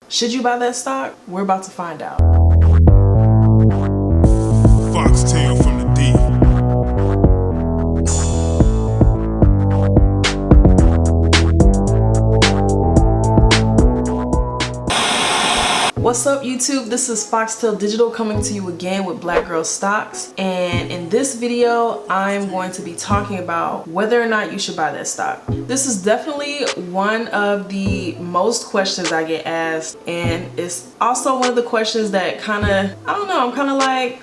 Should you buy that stock? We're about to find out. Foxtail from the deep. What's up YouTube? This is Foxtail Digital coming to you again with Black Girl Stocks, and in this video I'm going to be talking about whether or not you should buy that stock. This is definitely one of the most questions I get asked, and it's also one of the questions that I'm kind of like,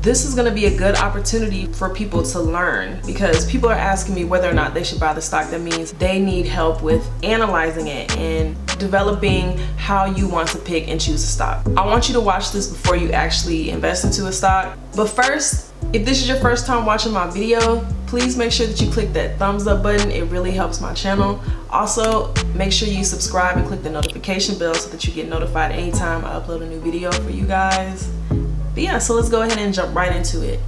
this is going to be a good opportunity for people to learn, because people are asking me whether or not they should buy the stock. That means they need help with analyzing it and developing how you want to pick and choose a stock. I want you to watch this before you actually invest into a stock. But first, if this is your first time watching my video, please make sure that you click that thumbs up button. It really helps my channel. Also, make sure you subscribe and click the notification bell so that you get notified anytime I upload a new video for you guys. But yeah, so let's go ahead and jump right into it.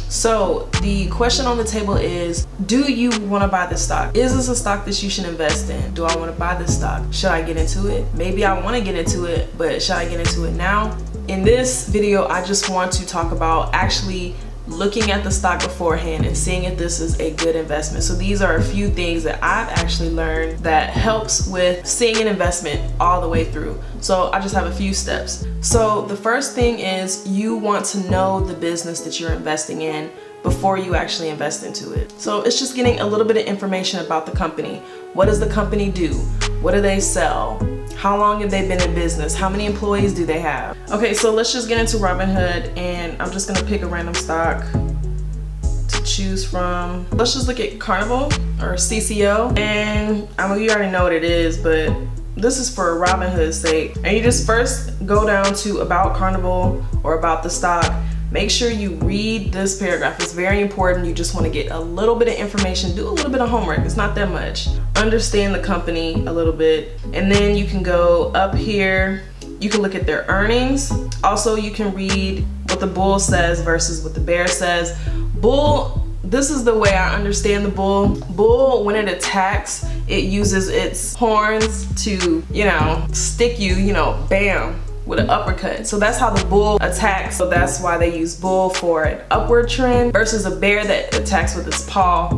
So the question on the table is, do you want to buy this stock? Is this a stock that you should invest in? Do I want to buy this stock? Should I get into it? Maybe I want to get into it, but should I get into it now? In this video, I just want to talk about actually looking at the stock beforehand and seeing if this is a good investment. So these are a few things that I've actually learned that helps with seeing an investment all the way through. So I just have a few steps. So the first thing is, you want to know the business that you're investing in before you actually invest into it. So it's just getting a little bit of information about the company. What does the company do? What do they sell? How long have they been in business? How many employees do they have? Okay, so let's just get into Robinhood, and I'm just gonna pick a random stock to choose from. Let's just look at Carnival or CCO. And I mean, you already know what it is, but this is for Robinhood's sake. And you just first go down to about Carnival or about the stock. Make sure you read this paragraph. It's very important. You just want to get a little bit of information, do a little bit of homework. It's not that much. Understand the company a little bit. And then you can go up here. You can look at their earnings. Also, you can read what the bull says versus what the bear says. Bull, this is the way I understand the bull. Bull, when it attacks, it uses its horns to, stick you, bam, with an uppercut. So that's how the bull attacks. So that's why they use bull for an upward trend versus a bear that attacks with its paw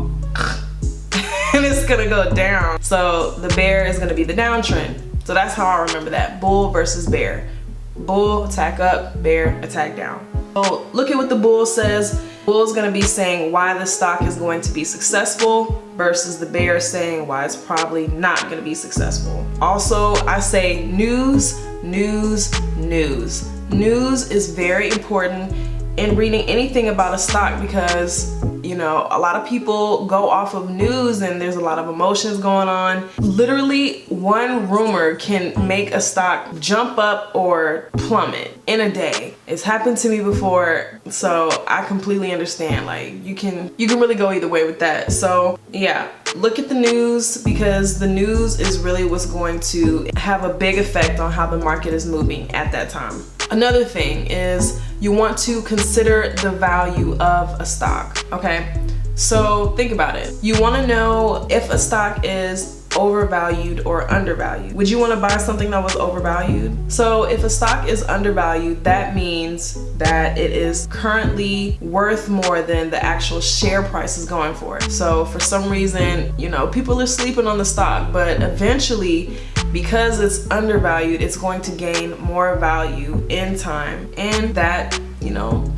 and it's gonna go down. So the bear is gonna be the downtrend. So that's how I remember that. Bull versus bear. Bull attack up, bear attack down. So look at what the bull says. Bull is gonna be saying why the stock is going to be successful versus the bear saying why it's probably not gonna be successful. Also, I say news, news, news. News is very important in reading anything about a stock, because a lot of people go off of news and there's a lot of emotions going on. Literally, one rumor can make a stock jump up or plummet in a day. It's happened to me before, so I completely understand. Like, you can really go either way with that. So yeah, look at the news, because the news is really what's going to have a big effect on how the market is moving at that time. Another thing is, you want to consider the value of a stock, okay? So think about it. You want to know if a stock is overvalued or undervalued. Would you want to buy something that was overvalued? So if a stock is undervalued, that means that it is currently worth more than the actual share price is going for. So for some reason, people are sleeping on the stock, but eventually, because it's undervalued, it's going to gain more value in time, and that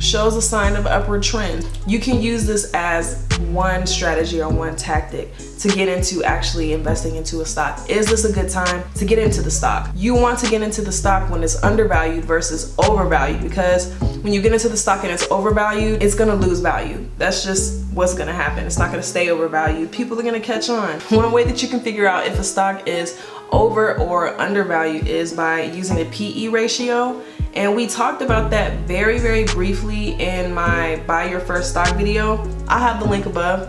shows a sign of upward trend. You can use this as one strategy or one tactic to get into actually investing into a stock. Is this a good time to get into the stock? You want to get into the stock when it's undervalued versus overvalued, because when you get into the stock and it's overvalued, it's gonna lose value. That's just what's gonna happen. It's not gonna stay overvalued. People are gonna catch on. One way that you can figure out if a stock is over or undervalued is by using the PE ratio. And we talked about that very, very briefly in my Buy Your First Stock video. I have the link above.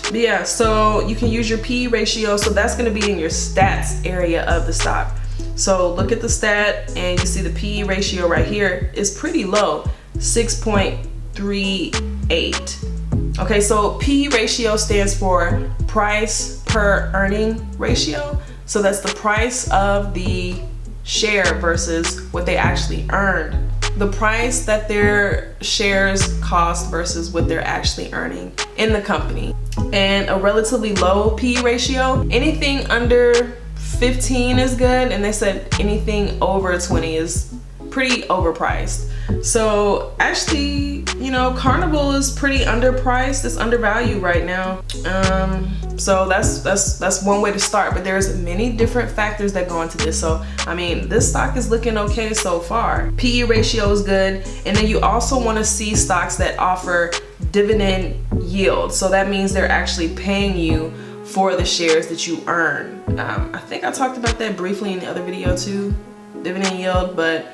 But yeah, so you can use your PE ratio. So that's gonna be in your stats area of the stock. So look at the stat and you see the PE ratio right here is pretty low, 6.38. Okay, so PE ratio stands for price per earning ratio. So that's the price of the share versus what they actually earned. The price that their shares cost versus what they're actually earning in the company. And a relatively low PE ratio. Anything under 15 is good, and they said anything over 20 is pretty overpriced. So actually, you know, Carnival is pretty underpriced. It's undervalued right now. So that's one way to start, but there's many different factors that go into this. So I mean, this stock is looking okay so far. PE ratio is good, and then you also want to see stocks that offer dividend yield. So that means they're actually paying you for the shares that you earn. I think I talked about that briefly in the other video too, dividend yield, but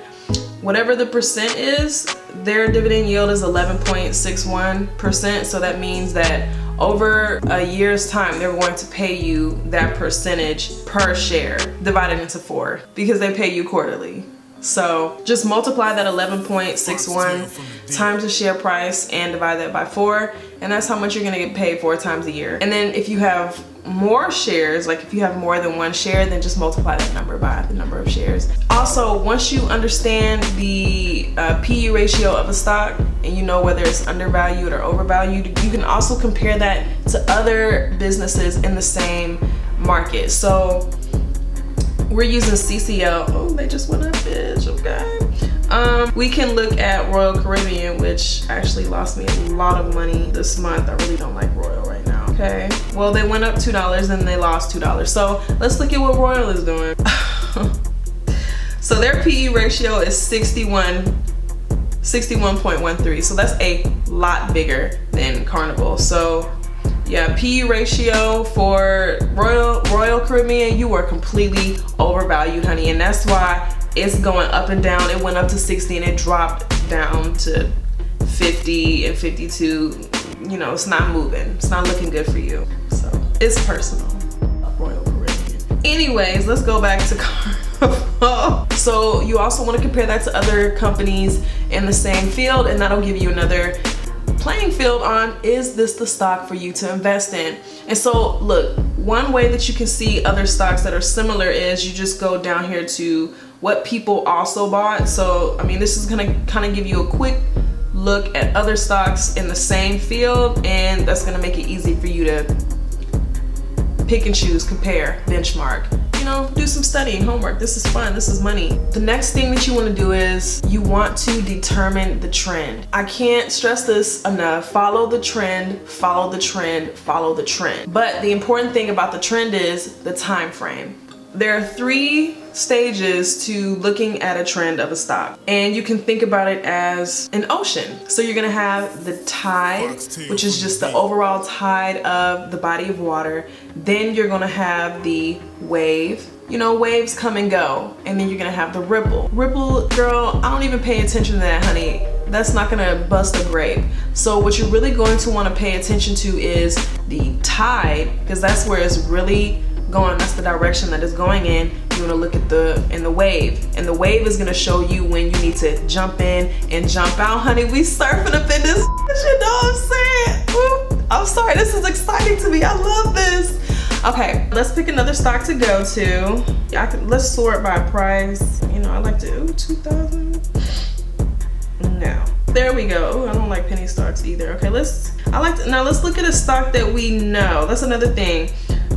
whatever the percent is, their dividend yield is 11.61%. So that means that over a year's time, they're going to pay you that percentage per share divided into 4 because they pay you quarterly. So just multiply that 11.61 times the share price and divide that by 4, and that's how much you're gonna get paid 4 times a year. And then if you have more shares, like if you have more than one share, then just multiply that number by the number of shares. Also, once you understand the PE ratio of a stock and you know whether it's undervalued or overvalued, you can also compare that to other businesses in the same market. So we're using CCL. Oh, they just went up, bitch. Okay. We can look at Royal Caribbean, which actually lost me a lot of money this month. I really don't like Royal right now. Okay. Well, they went up $2 and they lost $2. So let's look at what Royal is doing. So their PE ratio is 61.13. So that's a lot bigger than Carnival. So yeah, PE ratio for Royal Caribbean, you are completely overvalued, honey. And that's why it's going up and down. It went up to 60 and it dropped down to 50 and 52. You know, it's not moving. It's not looking good for you. So it's personal. Royal Caribbean. Anyways, let's go back to Carnival. So you also want to compare that to other companies in the same field, and that'll give you another playing field on, is this the stock for you to invest in? And so look, one way that you can see other stocks that are similar is you just go down here to what people also bought. So I mean, this is gonna kind of give you a quick look at other stocks in the same field, and that's gonna make it easy for you to pick and choose, compare, benchmark, you know, do some studying, homework. This is fun, this is money. The next thing that you want to do is you want to determine the trend. I can't stress this enough. Follow the trend, follow the trend, follow the trend. But the important thing about the trend is the time frame. There are 3 stages to looking at a trend of a stock, and you can think about it as an ocean. So you're gonna have the tide, which is just the overall tide of the body of water. Then you're gonna have the wave. You know, waves come and go. And then you're gonna have the ripple. Ripple, girl, I don't even pay attention to that, honey. That's not gonna bust a grape. So what you're really going to wanna pay attention to is the tide, because that's where it's really going, that's the direction that it's going in. You want to look at the wave, and the wave is going to show you when you need to jump in and jump out, honey. We surfing up in this, you know what I'm saying? Ooh, I'm sorry, this is exciting to me. I love this. Okay, let's pick another stock to go to. Let's sort by price. You know, I like to 2,000. No, there we go. Ooh, I don't like penny stocks either. Okay, let's look at a stock that we know. That's another thing.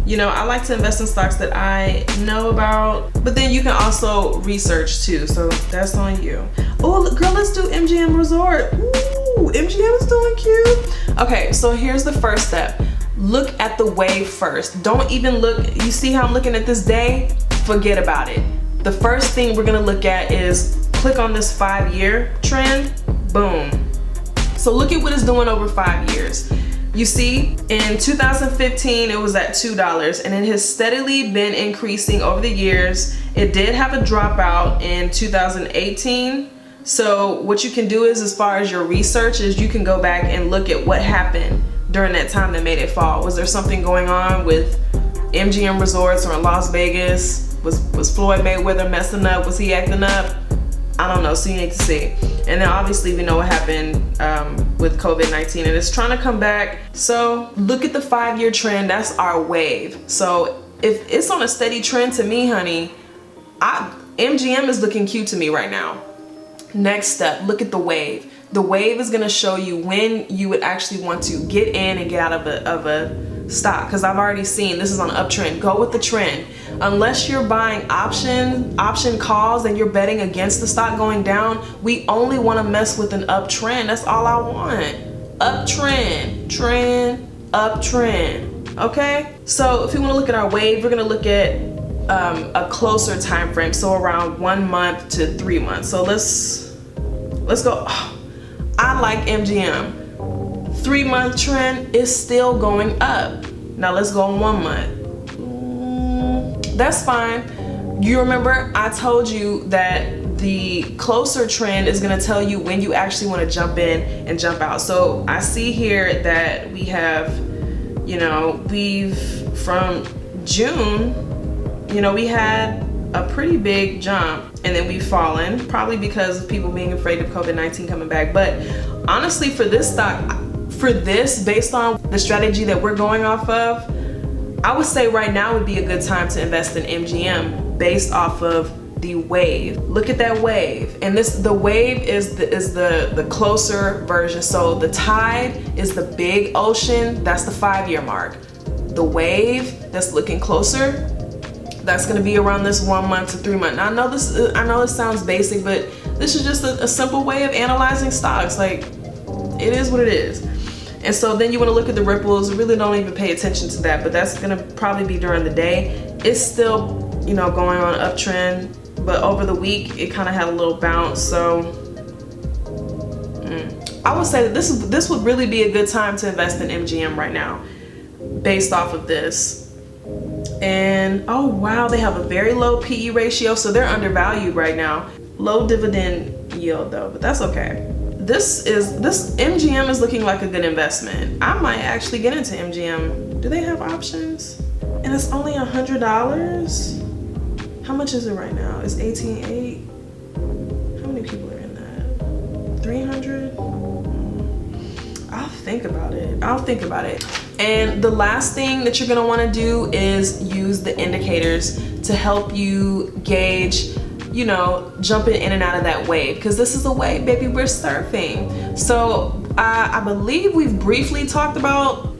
You know, I like to invest in stocks that I know about, but then you can also research too, so that's on you. Oh, girl, let's do MGM Resort. Ooh, MGM is doing cute. Okay, so here's the first step. Look at the wave first. Don't even look, you see how I'm looking at this day? Forget about it. The first thing we're gonna look at is click on this 5-year trend, boom. So look at what it's doing over 5 years. You see, in 2015, it was at $2, and it has steadily been increasing over the years. It did have a dropout in 2018. So what you can do is, as far as your research, is you can go back and look at what happened during that time that made it fall. Was there something going on with MGM Resorts or in Las Vegas? Was Floyd Mayweather messing up? Was he acting up? I don't know, so you need to see. And then obviously we know what happened with COVID-19, and it's trying to come back. So look at the 5-year trend, that's our wave. So if it's on a steady trend, to me, honey, MGM is looking cute to me right now. Next step, look at the wave. The wave is gonna show you when you would actually want to get in and get out of a stock, because I've already seen this is on an uptrend. Go with the trend. Unless you're buying option calls and you're betting against the stock going down, we only want to mess with an uptrend. That's all I want. Uptrend, trend, uptrend. Okay? So if you want to look at our wave, we're gonna look at a closer time frame, so around 1 month to 3 months. So let's go. Oh, I like MGM. 3 month trend is still going up. Now let's go on 1 month. That's fine. You remember I told you that the closer trend is going to tell you when you actually want to jump in and jump out. So I see here that we have, you know, from June, you know, we had a pretty big jump, and then we've fallen, probably because of people being afraid of COVID-19 coming back. But honestly, for this stock, based on the strategy that we're going off of, I would say right now would be a good time to invest in MGM based off of the wave. Look at that wave. And the wave is the closer version. So the tide is the big ocean, that's the 5-year mark. The wave that's looking closer, that's gonna be around this 1 month to 3 month. Now I know this sounds basic, but this is just a simple way of analyzing stocks. Like, it is what it is. And so then you want to look at the ripples. Really don't even pay attention to that, but that's gonna probably be during the day. It's still, you know, going on an uptrend, but over the week it kind of had a little bounce. So I would say that this would really be a good time to invest in MGM right now, based off of this. And oh wow, they have a very low PE ratio, so they're undervalued right now. Low dividend yield though, but that's okay. This MGM is looking like a good investment. I might actually get into MGM. Do they have options? And it's only $100. How much is it right now? It's 18.8. How many people are in that? 300? I'll think about it. And the last thing that you're gonna wanna do is use the indicators to help you gauge, you know, jumping in and out of that wave, because this is a wave, baby, we're surfing. So I believe we have briefly talked about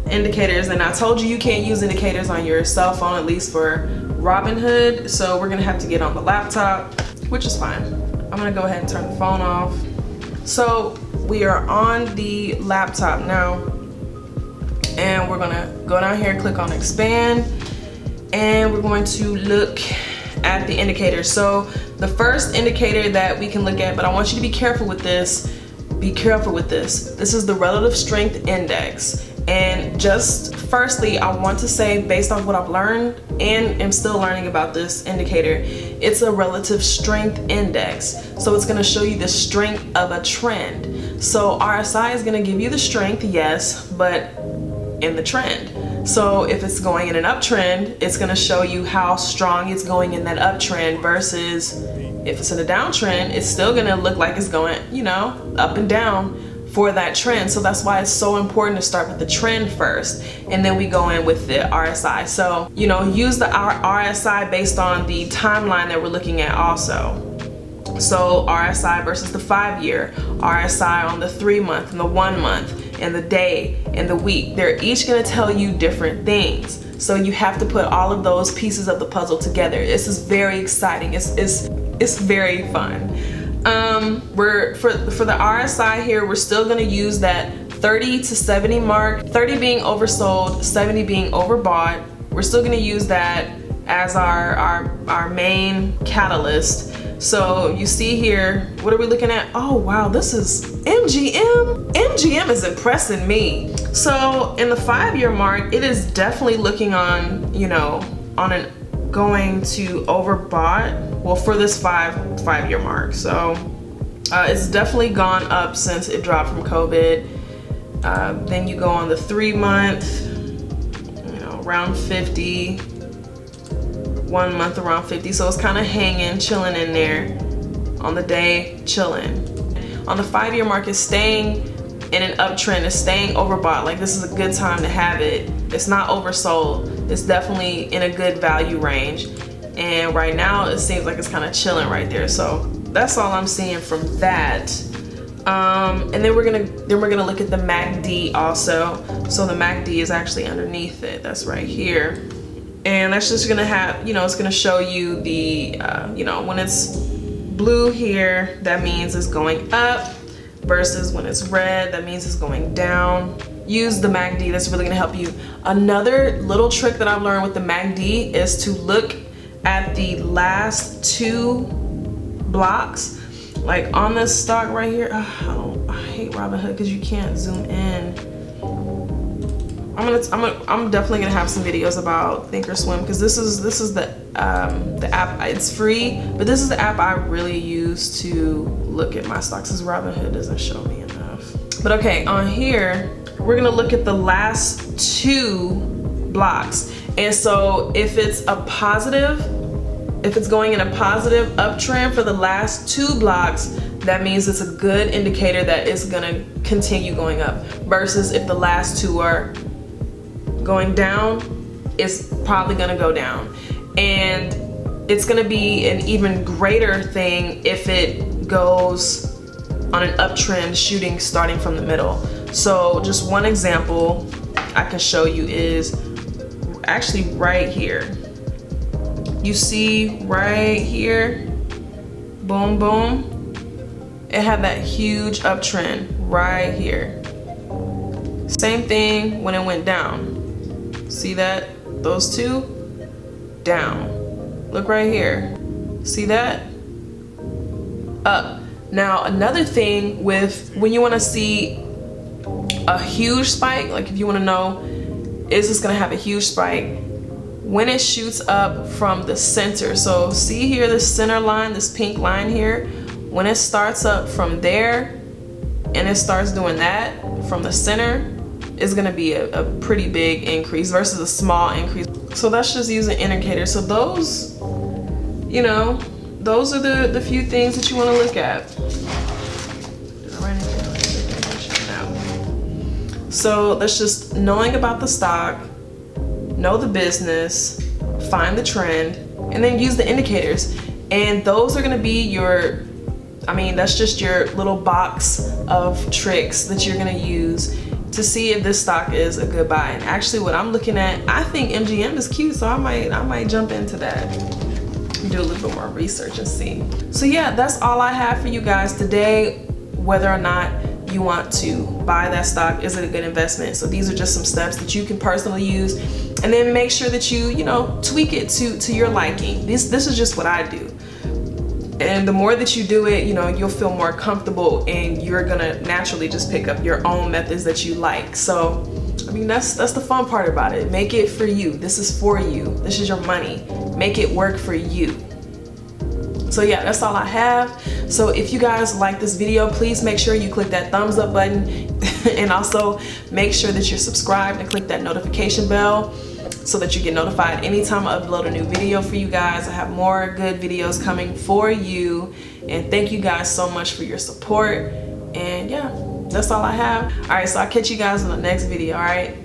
indicators, and I told you can't use indicators on your cell phone, at least for Robinhood. So we're gonna have to get on the laptop, which is fine. I'm gonna go ahead and turn the phone off. So we are on the laptop now, and we're gonna go down here, click on expand, and we're going to look at the indicators. So the first indicator that we can look at, but I want you to be careful with this. This is the relative strength index. And just firstly, I want to say, based on what I've learned and am still learning about this indicator, it's a relative strength index. So it's going to show you the strength of a trend. So RSI is going to give you the strength, yes, but in the trend. So if it's going in an uptrend, it's gonna show you how strong it's going in that uptrend, versus if it's in a downtrend, it's still gonna look like it's going, you know, up and down for that trend. So that's why it's so important to start with the trend first, and then we go in with the RSI. So, you know, use the RSI based on the timeline that we're looking at also. So RSI versus the 5-year, RSI on the 3 month and the 1 month, and the day and the week. They're each gonna tell you different things. So you have to put all of those pieces of the puzzle together. This is very exciting. It's very fun. We're for the RSI here, we're still gonna use that 30 to 70 mark, 30 being oversold, 70 being overbought. We're still gonna use that as our main catalyst. So you see here, what are we looking at? Oh wow, this is MGM. MGM is impressing me. So in the 5-year mark, it is definitely looking on, you know, going to overbought. Well, for this 5-year mark. So it's definitely gone up since it dropped from COVID. Then you go on the 3 month, you know, around 50. 1 month around 50, so it's kind of hanging, chilling in there. On the day, chilling. On the 5-year mark, it's staying in an uptrend, it's staying overbought. Like, this is a good time to have it. It's not oversold. It's definitely in a good value range. and right now it seems like it's kind of chilling right there. So that's all I'm seeing from that. And then we're gonna look at the MACD also. So the MACD is actually underneath it. That's right here, and that's just gonna have, it's gonna show you the when it's blue here, that means it's going up, versus when it's red, that means it's going down. Use the MACD. That's really gonna help you. Another little trick that I've learned with the MACD is to look at the last 2 blocks. Like on this stock right here, I hate Robinhood because you can't zoom in. I'm definitely gonna have some videos about Thinkorswim because this is the app. It's free, but this is the app I really use to look at my stocks, because Robinhood doesn't show me enough. But okay, on here we're gonna look at the last 2 blocks, and so if it's going in a positive uptrend for the last 2 blocks, that means it's a good indicator that it's gonna continue going up, versus if the last 2 are going down, it's probably gonna go down. And it's gonna be an even greater thing if it goes on an uptrend shooting starting from the middle. So just one example I can show you is actually right here. You see right here, boom, boom, it had that huge uptrend right here. Same thing when it went down. See that? Those 2? Down. Look right here. See that? Up. Now another thing with when you want to see a huge spike, like if you want to know, is this going to have a huge spike? When it shoots up from the center. So see here, this center line, this pink line here, when it starts up from there and it starts doing that from the center, it's gonna be a pretty big increase versus a small increase. So that's just using indicators. So those, those are the few things that you want to look at. So that's just knowing about the stock, know the business, find the trend, and then use the indicators. And those are gonna be your, that's just your little box of tricks that you're gonna use to see if this stock is a good buy. And actually what I'm looking at, I think MGM is cute, so I might jump into that, do a little bit more research and see. So yeah, that's all I have for you guys today. Whether or not you want to buy that stock, is it a good investment? So these are just some steps that you can personally use, and then make sure that you tweak it to your liking. This is just what I do. And the more that you do it, you'll feel more comfortable, and you're gonna naturally just pick up your own methods that you like. So, that's the fun part about it. Make it for you. This is for you. This is your money. Make it work for you. So yeah, that's all I have. So if you guys like this video, please make sure you click that thumbs up button and also make sure that you're subscribed and click that notification bell so that you get notified anytime I upload a new video for you guys. I have more good videos coming for you, and thank you guys so much for your support. And yeah, that's all I have. All right, so I'll catch you guys in the next video. All right.